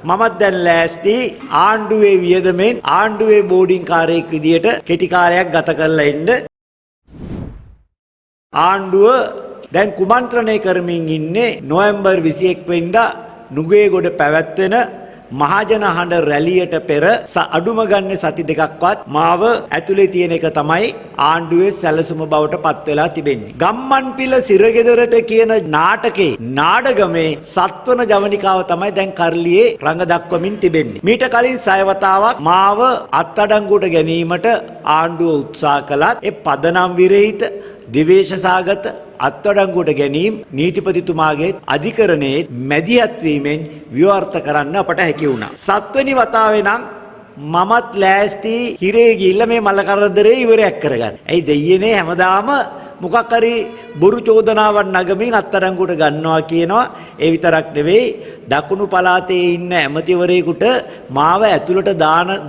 මමත් දැන් ලෑස්ති ආණ්ඩුවේ වියදමෙන් ආණ්ඩුවේ බෝඩින් කාර්යයක් විදියට කෙටි කාලයක් ගත කරලා ඉන්න. ආණ්ඩුව දැන් කුමන්ත්‍රණය කරමින් ඉන්නේ නොවැම්බර් 21 වෙනිදා නුගේගොඩ පැවැත්වෙන මහජන හඬ රැලියට පෙර අඩුම ගන්න සති දෙකක්වත් මාව ඇතුලේ තියෙන එක තමයි ආණ්ඩුවේ සැලසුම බවට පත් වෙලා තිබෙන්නේ. ගම්මන්පිල සිරගෙදරට කියන නාටකේ නාඩගමේ සත්වන ජවනිකාව තමයි දැන් කරලියේ රඟ දක්වමින් තිබෙන්නේ. මීට කලින් 6 වතාවක් මාව අත්අඩංගුවට ගැනීමට ආණ්ඩුව උත්සාහ කළත් ඒ පදනම් විරහිත දිවේශසාගත අත්අඩංගුවට ගැනීම නීතිපතිතුමාගේ අධිකරණයේ මැදිහත් වීමෙන් විවර්ත කරන්න අපට හැකි වුණා. 7 වෙනි වතාවේ නම් මමත් ලෑස්ති හිරේ ගිහිල්ලා මේ මල කරදරේ ඉවරයක් කරගන්න. ඇයි දෙයියනේ හැමදාම මොකක් හරි බොරු චෝදනාවක් නගමින් අත්අඩංගුවට ගන්නවා කියනවා. ඒ විතරක් නෙවෙයි දකුණු පළාතේ ඉන්න ඇමතිවරයෙකුට මාව ඇතුළට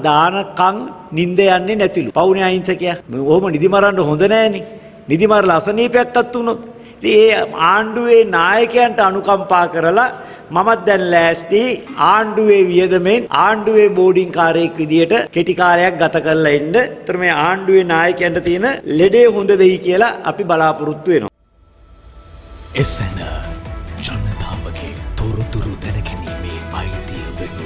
දානකම් නිින්ද යන්නේ නැතිලු. පවුනේ අහිංසකයා. ඔහොම නිදි මරන්න හොඳ නෑනේ. නිදි මරලා අසනීපයක්වත් වුණොත් ඉතින් ඒ ආණ්ඩුවේ නායකයන්ට අනුකම්පා කරලා මමත් දැන් ලෑස්ති ආණ්ඩුවේ වියදමෙන් ආණ්ඩුවේ බෝඩින් කාර්යයක් විදියට කෙටි කාලයක් ගත කරලා ඉන්න. ඒතර මේ ආණ්ඩුවේ නායකයන්ට තියෙන ලෙඩේ හොඳ වෙයි කියලා අපි බලාපොරොත්තු වෙනවා. එසැන ජනතාවගේ තොරතුරු දැනගැනීමේ අයිතිය වෙනුවෙන්